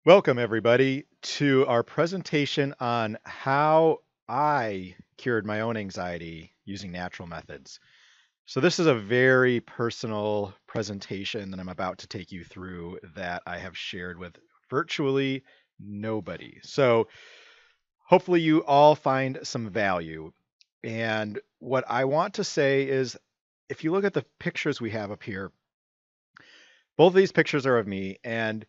Welcome, everybody, to our presentation on how I cured my own anxiety using natural methods. So, this is a very personal presentation that I'm about to take you through that I have shared with virtually nobody. So, hopefully, you all find some value. And what I want to say is if you look at the pictures we have up here, both of these pictures are of me, and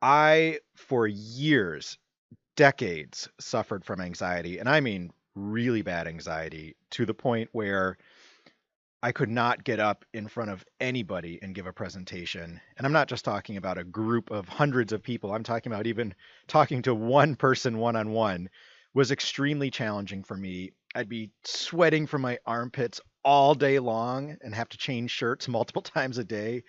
I, for years, decades suffered from anxiety, and I mean really bad anxiety to the point where I could not get up in front of anybody and give a presentation. And I'm not just talking about a group of hundreds of people, I'm talking about even talking to one person one on one was extremely challenging for me. I'd be sweating from my armpits all day long and have to change shirts multiple times a day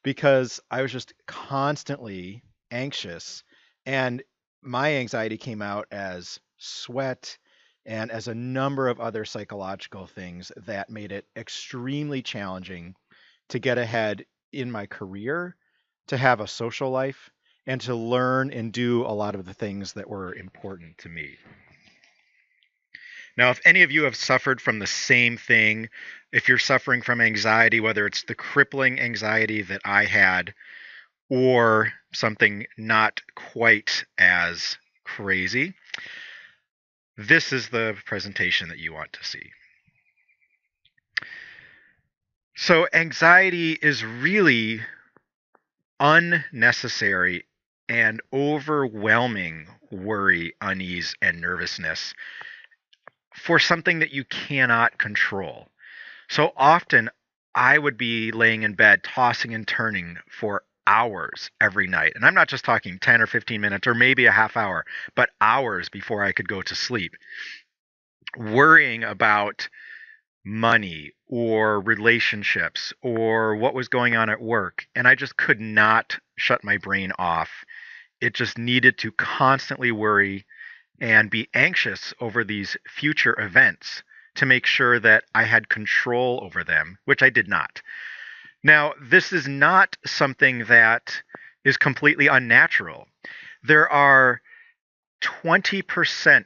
because I was just constantly anxious. And my anxiety came out as sweat and as a number of other psychological things that made it extremely challenging to get ahead in my career, to have a social life, and to learn and do a lot of the things that were important to me. Now, if any of you have suffered from the same thing, if you're suffering from anxiety, whether it's the crippling anxiety that I had or something not quite as crazy, this is the presentation that you want to see. So, anxiety is really unnecessary and overwhelming worry, unease, and nervousness for something that you cannot control. So often I would be laying in bed, tossing and turning for hours every night. And I'm not just talking 10 or 15 minutes or maybe a half hour, but hours before I could go to sleep, worrying about money or relationships or what was going on at work. And I just could not shut my brain off. It just needed to constantly worry and be anxious over these future events to make sure that I had control over them, which I did not. Now, this is not something that is completely unnatural. There are 20%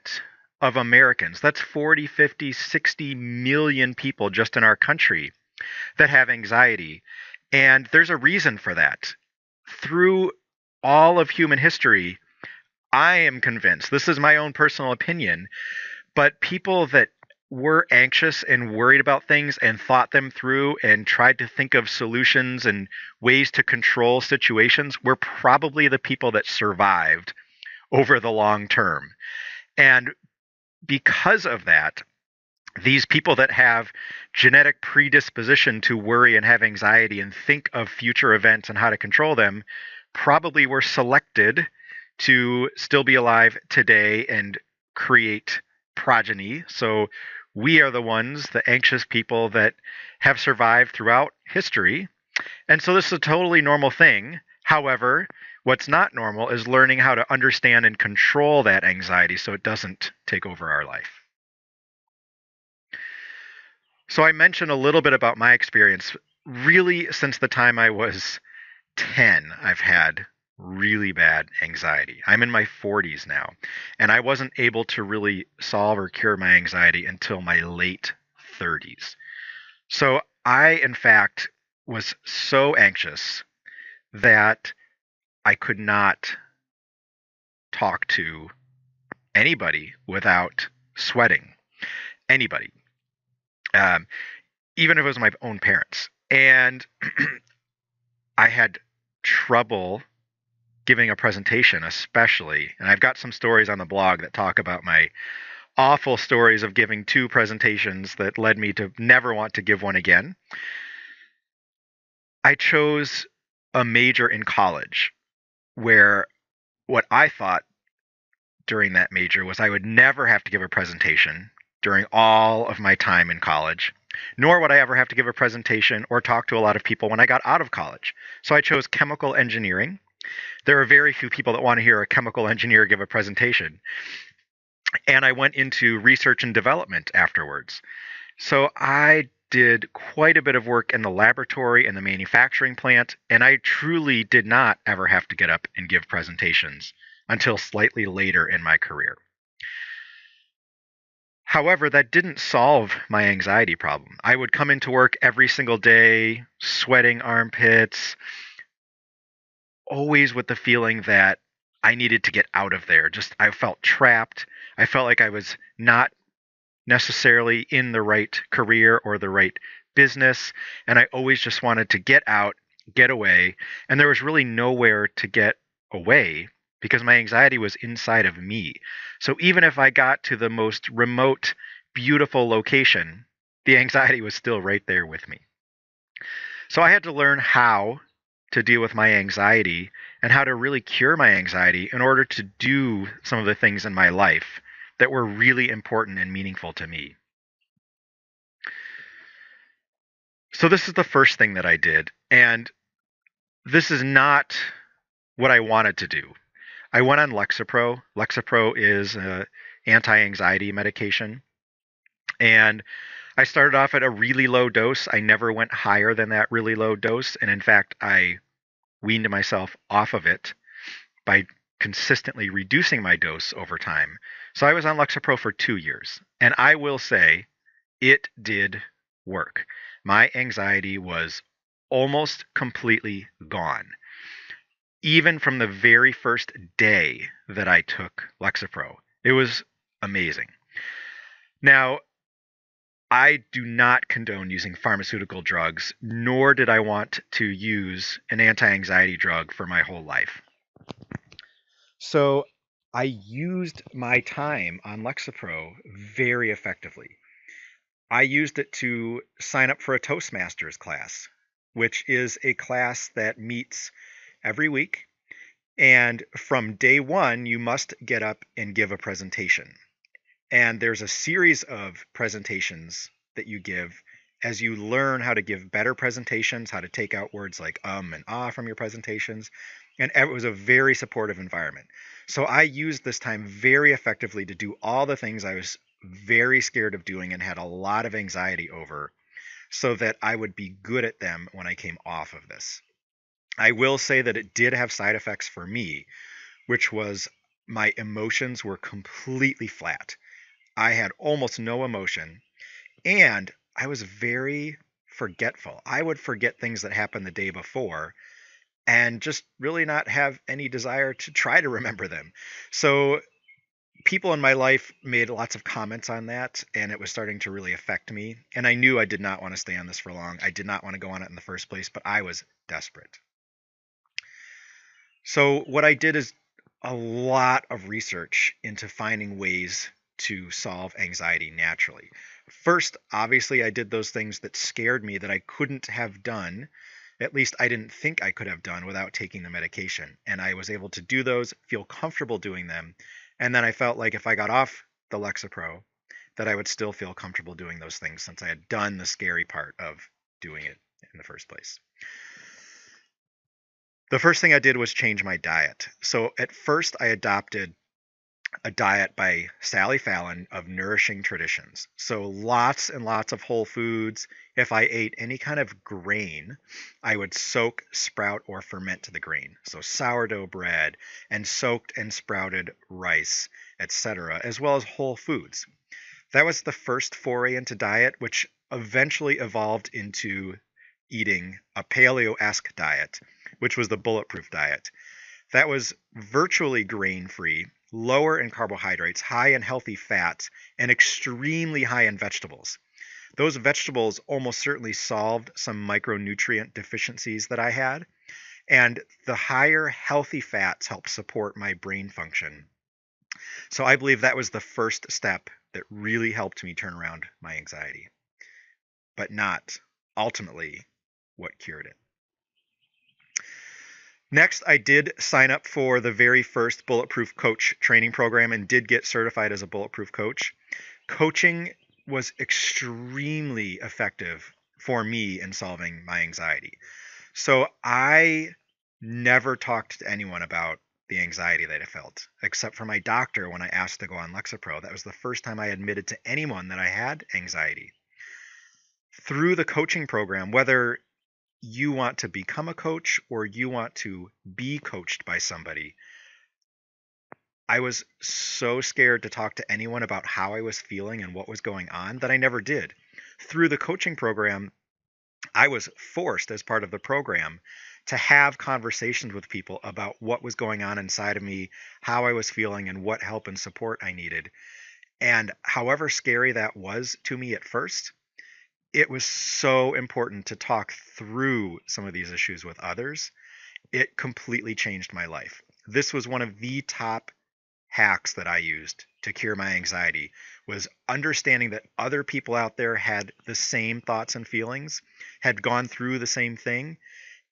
of Americans, that's 40, 50, 60 million people just in our country, that have anxiety. And there's a reason for that. Through all of human history, I am convinced, this is my own personal opinion, but people that were anxious and worried about things and thought them through and tried to think of solutions and ways to control situations were probably the people that survived over the long term. And because of that, these people that have genetic predisposition to worry and have anxiety and think of future events and how to control them probably were selected to still be alive today and create progeny. So we are the ones, the anxious people that have survived throughout history. And so this is a totally normal thing. However, what's not normal is learning how to understand and control that anxiety so it doesn't take over our life. So I mentioned a little bit about my experience. Really, since the time I was 10, I've had really bad anxiety. I'm in my 40s now, and I wasn't able to really solve or cure my anxiety until my late 30s. So I, in fact, was so anxious that I could not talk to anybody without sweating. Anybody. Um, Even if it was my own parents. And I had trouble giving a presentation, especially. And I've got some stories on the blog that talk about my awful stories of giving two presentations that led me to never want to give one again. I chose a major in college where what I thought during that major was I would never have to give a presentation during all of my time in college, nor would I ever have to give a presentation or talk to a lot of people when I got out of college. So I chose chemical engineering. There are very few people that want to hear a chemical engineer give a presentation. And I went into research and development afterwards. So I did quite a bit of work in the laboratory and the manufacturing plant, and I truly did not ever have to get up and give presentations until slightly later in my career. However, that didn't solve my anxiety problem. I would come into work every single day, sweating armpits, always with the feeling that I needed to get out of there. Just I felt trapped. I felt like I was not necessarily in the right career or the right business, and I always just wanted to get out, get away, and there was really nowhere to get away because my anxiety was inside of me. So even if I got to the most remote, beautiful location, the anxiety was still right there with me. So I had to learn how to deal with my anxiety and how to really cure my anxiety in order to do some of the things in my life that were really important and meaningful to me. So this is the first thing that I did, and this is not what I wanted to do. I went on Lexapro. Lexapro is an anti-anxiety medication, and I started off at a really low dose. I never went higher than that really low dose, and in fact, I weaned myself off of it by consistently reducing my dose over time. So I was on Lexapro for 2 years, and I will say it did work. My anxiety was almost completely gone, even from the very first day that I took Lexapro. It was amazing. Now, I do not condone using pharmaceutical drugs, nor did I want to use an anti anxiety drug for my whole life. So I used my time on Lexapro very effectively. I used it to sign up for a Toastmasters class, which is a class that meets every week. And from day one, you must get up and give a presentation. And there's a series of presentations that you give as you learn how to give better presentations, how to take out words like and ah from your presentations. And it was a very supportive environment. So I used this time very effectively to do all the things I was very scared of doing and had a lot of anxiety over so that I would be good at them when I came off of this. I will say that it did have side effects for me, which was my emotions were completely flat. I had almost no emotion, and I was very forgetful. I would forget things that happened the day before and just really not have any desire to try to remember them. So people in my life made lots of comments on that, and it was starting to really affect me. And I knew I did not want to stay on this for long. I did not want to go on it in the first place, but I was desperate. So what I did is a lot of research into finding ways to solve anxiety naturally. First, obviously, I did those things that scared me that I couldn't have done. At least I didn't think I could have done without taking the medication. And I was able to do those, feel comfortable doing them. And then I felt like if I got off the Lexapro, that I would still feel comfortable doing those things since I had done the scary part of doing it in the first place. The first thing I did was change my diet. So at first, I adopted a diet by Sally Fallon of nourishing traditions. So lots and lots of whole foods. If I ate any kind of grain, I would soak, sprout, or ferment the grain. So sourdough bread and soaked and sprouted rice, etc., as well as whole foods. That was the first foray into diet, which eventually evolved into eating a paleo-esque diet, which was the bulletproof diet. That was virtually grain-free, lower in carbohydrates, high in healthy fats, and extremely high in vegetables. Those vegetables almost certainly solved some micronutrient deficiencies that I had, and the higher healthy fats helped support my brain function. So I believe that was the first step that really helped me turn around my anxiety, but not ultimately what cured it. Next, I did sign up for the very first Bulletproof Coach training program and did get certified as a Bulletproof Coach. Coaching was extremely effective for me in solving my anxiety. So I never talked to anyone about the anxiety that I felt, except for my doctor when I asked to go on Lexapro. That was the first time I admitted to anyone that I had anxiety. Through the coaching program, whether you want to become a coach or you want to be coached by somebody, I was so scared to talk to anyone about how I was feeling and what was going on that I never did. Through the coaching program, I was forced as part of the program to have conversations with people about what was going on inside of me, how I was feeling, and what help and support I needed. And however scary that was to me at first, it was so important to talk through some of these issues with others. It completely changed my life. This was one of the top hacks that I used to cure my anxiety, was understanding that other people out there had the same thoughts and feelings, had gone through the same thing,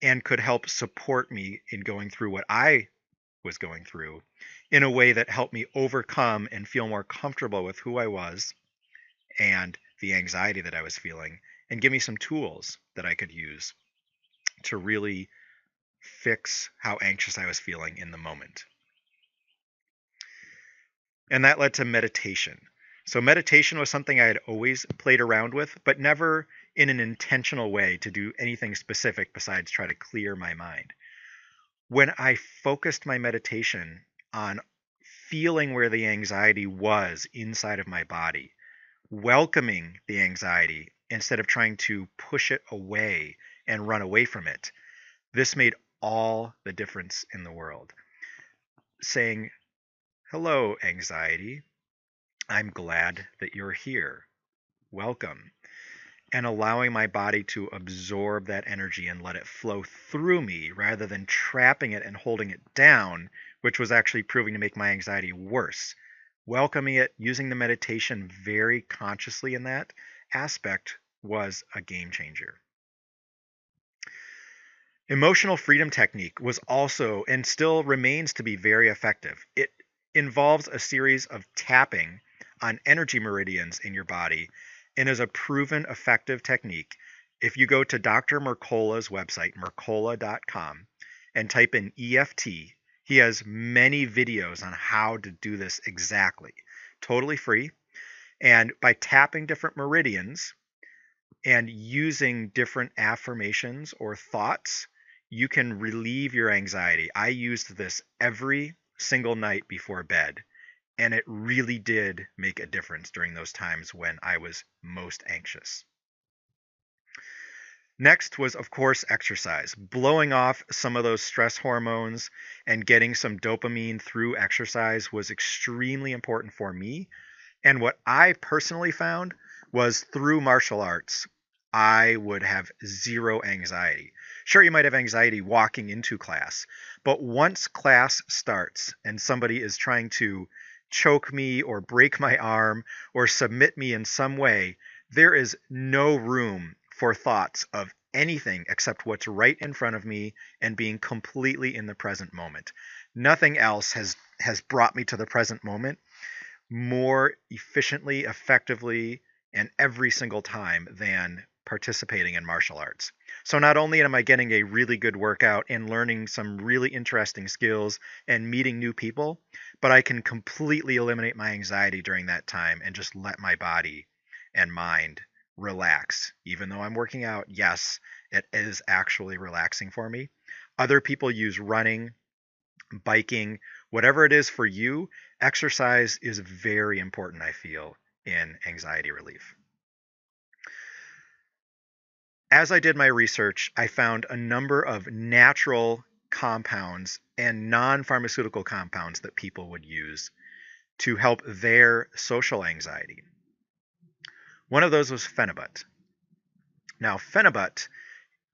and could help support me in going through what I was going through in a way that helped me overcome and feel more comfortable with who I was and the anxiety that I was feeling, and give me some tools that I could use to really fix how anxious I was feeling in the moment. And that led to meditation. So meditation was something I had always played around with, but never in an intentional way to do anything specific besides try to clear my mind. When I focused my meditation on feeling where the anxiety was inside of my body, welcoming the anxiety instead of trying to push it away and run away from it, this made all the difference in the world. Saying, "Hello, anxiety. I'm glad that you're here. Welcome." And allowing my body to absorb that energy and let it flow through me rather than trapping it and holding it down, which was actually proving to make my anxiety worse. Welcoming it, using the meditation very consciously in that aspect was a game changer. Emotional freedom technique was also and still remains to be very effective. It involves a series of tapping on energy meridians in your body and is a proven effective technique. If you go to Dr. Mercola's website, mercola.com, and type in EFT, he has many videos on how to do this exactly. Totally free. And by tapping different meridians and using different affirmations or thoughts, you can relieve your anxiety. I used this every single night before bed, and it really did make a difference during those times when I was most anxious. Next was, of course, exercise. Blowing off some of those stress hormones and getting some dopamine through exercise was extremely important for me. And what I personally found was through martial arts, I would have zero anxiety. Sure, you might have anxiety walking into class, but once class starts and somebody is trying to choke me or break my arm or submit me in some way, there is no room for thoughts of anything except what's right in front of me and being completely in the present moment. Nothing else has brought me to the present moment more efficiently, effectively, and every single time than participating in martial arts. So not only am I getting a really good workout and learning some really interesting skills and meeting new people, but I can completely eliminate my anxiety during that time and just let my body and mind relax. Even though I'm working out, yes, it is actually relaxing for me. Other people use running, biking, whatever it is for you, exercise is very important, I feel, in anxiety relief. As I did my research, I found a number of natural compounds and non pharmaceutical compounds that people would use to help their social anxiety. One of those was Phenibut. Now, Phenibut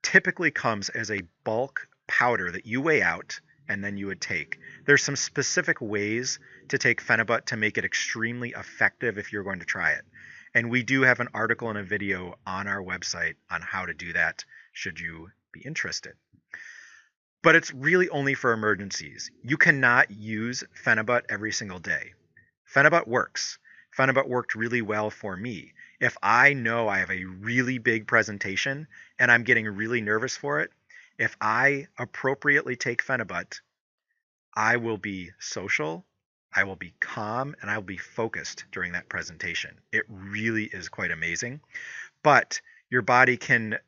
typically comes as a bulk powder that you weigh out and then you would take. There's some specific ways to take Phenibut to make it extremely effective if you're going to try it. And we do have an article and a video on our website on how to do that should you be interested. But it's really only for emergencies. You cannot use Phenibut every single day. Phenibut works. Phenibut worked really well for me. If I know I have a really big presentation and I'm getting really nervous for it, if I appropriately take Phenibut, I will be social, I will be calm, and I will be focused during that presentation. It really is quite amazing. But your body can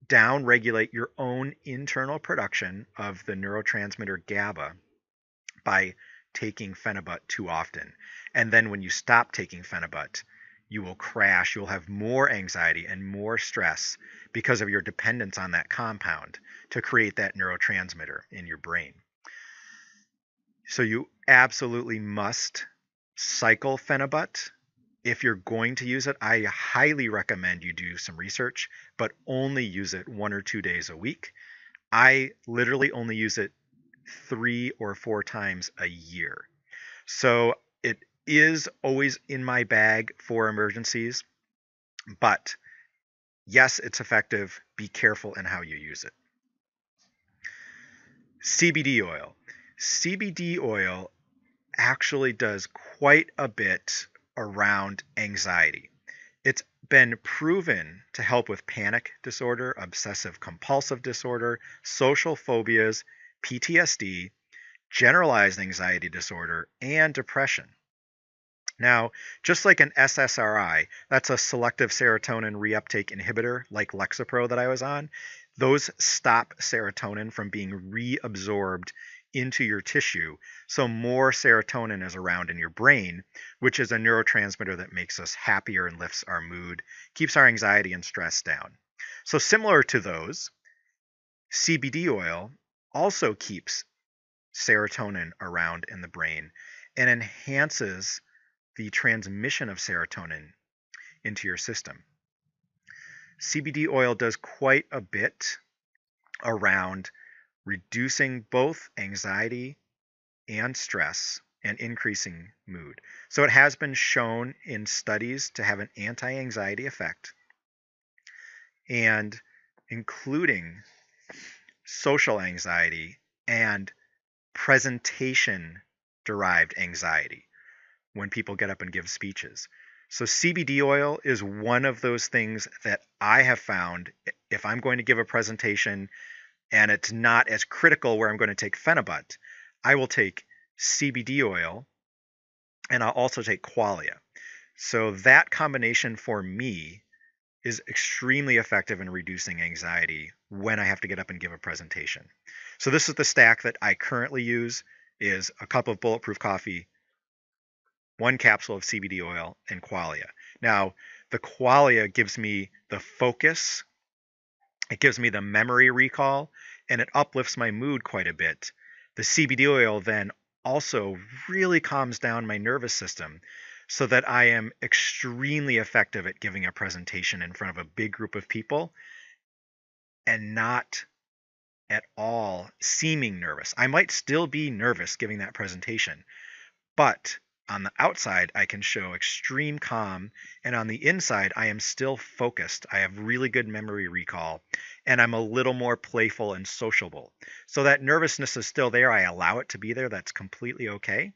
down regulate your own internal production of the neurotransmitter GABA by taking Phenibut too often. And then when you stop taking Phenibut, you will crash. You'll have more anxiety and more stress because of your dependence on that compound to create that neurotransmitter in your brain. So you absolutely must cycle Phenibut. If you're going to use it, I highly recommend you do some research, but only use it 1 or 2 days a week. I literally only use it 3 or 4 times a year. So it is always in my bag for emergencies, but yes, it's effective. Be careful in how you use it. CBD oil. CBD oil actually does quite a bit around anxiety. It's been proven to help with panic disorder, obsessive compulsive disorder, social phobias, PTSD, generalized anxiety disorder, and depression. Now, just like an SSRI, that's a selective serotonin reuptake inhibitor like Lexapro that I was on, those stop serotonin from being reabsorbed into your tissue. So more serotonin is around in your brain, which is a neurotransmitter that makes us happier and lifts our mood, keeps our anxiety and stress down. So similar to those, CBD oil also keeps serotonin around in the brain and enhances the transmission of serotonin into your system. CBD oil does quite a bit around reducing both anxiety and stress and increasing mood. So it has been shown in studies to have an anti-anxiety effect, and including social anxiety and presentation derived anxiety when people get up and give speeches. So CBD oil is one of those things that I have found if I'm going to give a presentation and it's not as critical where I'm going to take Phenibut, I will take CBD oil and I'll also take Qualia. So that combination for me is extremely effective in reducing anxiety when I have to get up and give a presentation. So this is the stack that I currently use: is a cup of bulletproof coffee, 1 capsule of CBD oil, and Qualia. Now, the Qualia gives me the focus, it gives me the memory recall, and it uplifts my mood quite a bit. The CBD oil then also really calms down my nervous system so that I am extremely effective at giving a presentation in front of a big group of people and not at all seeming nervous. I might still be nervous giving that presentation, but on the outside, I can show extreme calm, and on the inside, I am still focused. I have really good memory recall, and I'm a little more playful and sociable. So that nervousness is still there. I allow it to be there. That's completely okay.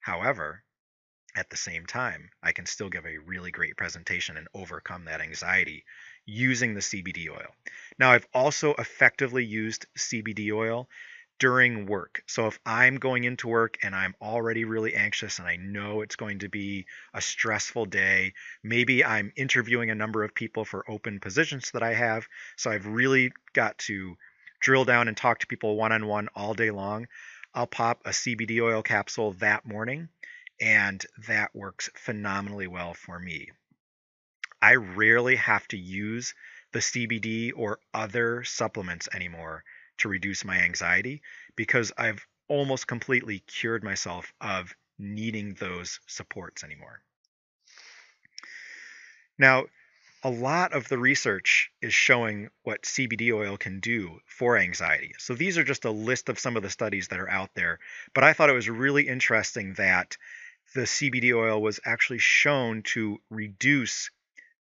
However, at the same time, I can still give a really great presentation and overcome that anxiety using the CBD oil. Now, I've also effectively used CBD oil during work. So if I'm going into work and I'm already really anxious and I know it's going to be a stressful day, maybe I'm interviewing a number of people for open positions that I have, so I've really got to drill down and talk to people one-on-one all day long, I'll pop a CBD oil capsule that morning, and that works phenomenally well for me. I rarely have to use the CBD or other supplements anymore to reduce my anxiety because I've almost completely cured myself of needing those supports anymore. Now, a lot of the research is showing what CBD oil can do for anxiety. So these are just a list of some of the studies that are out there, but I thought it was really interesting that the CBD oil was actually shown to reduce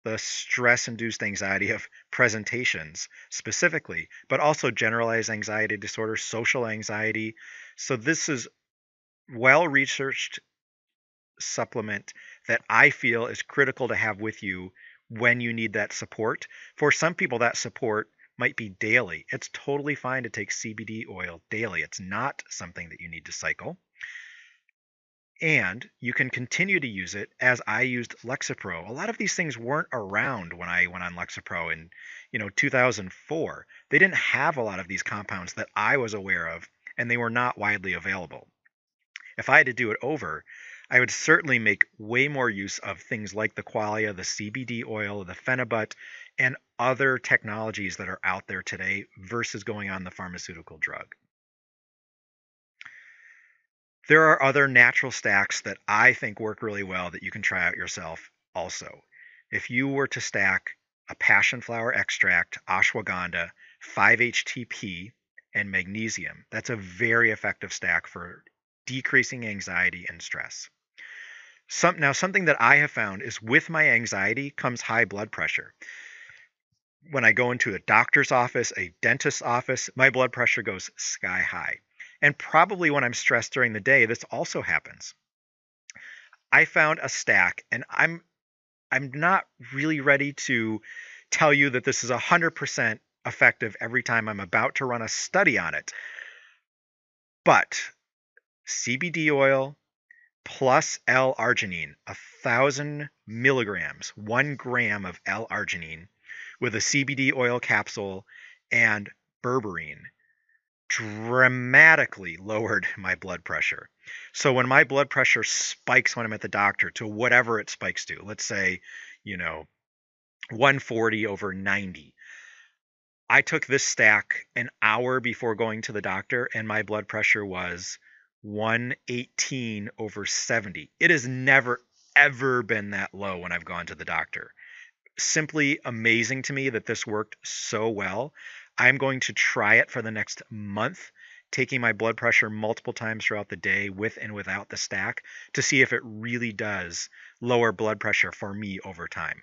the stress-induced anxiety of presentations specifically, but also generalized anxiety disorder, social anxiety. So this is well-researched supplement that I feel is critical to have with you when you need that support. For some people, that support might be daily. It's totally fine to take CBD oil daily. It's not something that you need to cycle. And you can continue to use it as I used Lexapro. A lot of these things weren't around when I went on Lexapro in, 2004. They didn't have a lot of these compounds that I was aware of, and they were not widely available. If I had to do it over, I would certainly make way more use of things like the Qualia, the CBD oil, the Phenibut, and other technologies that are out there today versus going on the pharmaceutical drug. There are other natural stacks that I think work really well that you can try out yourself also. If you were to stack a passion flower extract, ashwagandha, 5-HTP, and magnesium, that's a very effective stack for decreasing anxiety and stress. Something that I have found is with my anxiety comes high blood pressure. When I go into a doctor's office, a dentist's office, my blood pressure goes sky high. And probably when I'm stressed during the day, this also happens. I found a stack, and I'm not really ready to tell you that this is 100% effective every time I'm about to run a study on it. But CBD oil plus L-arginine, 1,000 milligrams, 1 gram of L-arginine with a CBD oil capsule and berberine dramatically lowered my blood pressure. So when my blood pressure spikes when I'm at the doctor to whatever it spikes to, let's say, 140 over 90, I took this stack an hour before going to the doctor and my blood pressure was 118 over 70. It has never, ever been that low when I've gone to the doctor. Simply amazing to me that this worked so well. I'm going to try it for the next month, taking my blood pressure multiple times throughout the day with and without the stack to see if it really does lower blood pressure for me over time.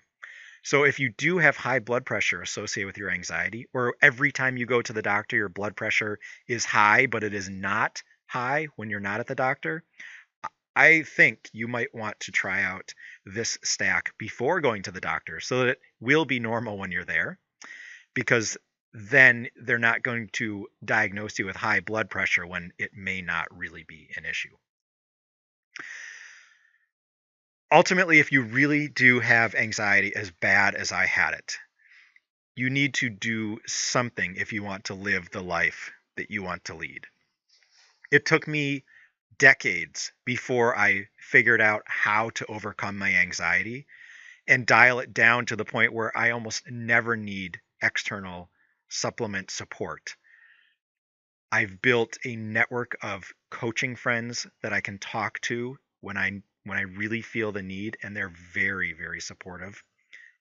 So if you do have high blood pressure associated with your anxiety, or every time you go to the doctor, your blood pressure is high, but it is not high when you're not at the doctor, I think you might want to try out this stack before going to the doctor so that it will be normal when you're there, because then they're not going to diagnose you with high blood pressure when it may not really be an issue. Ultimately, if you really do have anxiety as bad as I had it, you need to do something if you want to live the life that you want to lead. It took me decades before I figured out how to overcome my anxiety and dial it down to the point where I almost never need external supplement support. I've built a network of coaching friends that I can talk to when I really feel the need, and they're very, very supportive.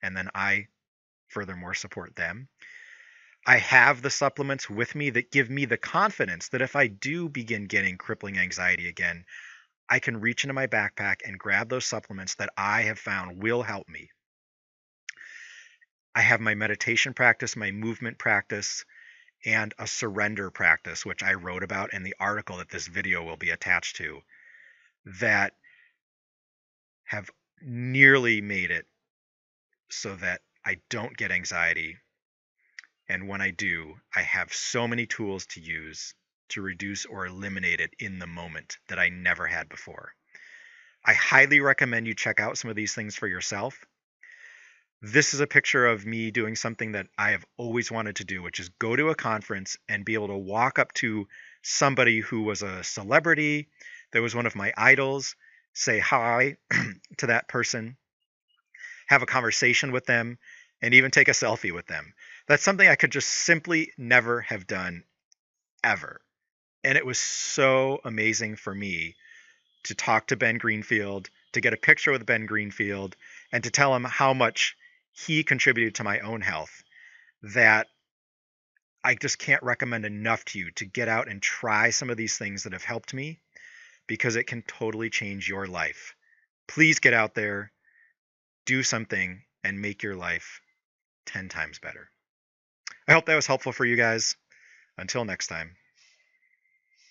And then I furthermore support them. I have the supplements with me that give me the confidence that if I do begin getting crippling anxiety again, I can reach into my backpack and grab those supplements that I have found will help me. I have my meditation practice, my movement practice, and a surrender practice, which I wrote about in the article that this video will be attached to, that have nearly made it so that I don't get anxiety. And when I do, I have so many tools to use to reduce or eliminate it in the moment that I never had before. I highly recommend you check out some of these things for yourself. This is a picture of me doing something that I have always wanted to do, which is go to a conference and be able to walk up to somebody who was a celebrity, that was one of my idols, say hi to that person, have a conversation with them, and even take a selfie with them. That's something I could just simply never have done ever. And it was so amazing for me to talk to Ben Greenfield, to get a picture with Ben Greenfield, and to tell him how much he contributed to my own health, that I just can't recommend enough to you to get out and try some of these things that have helped me, because it can totally change your life. Please get out there, do something, and make your life 10 times better. I hope that was helpful for you guys. Until next time.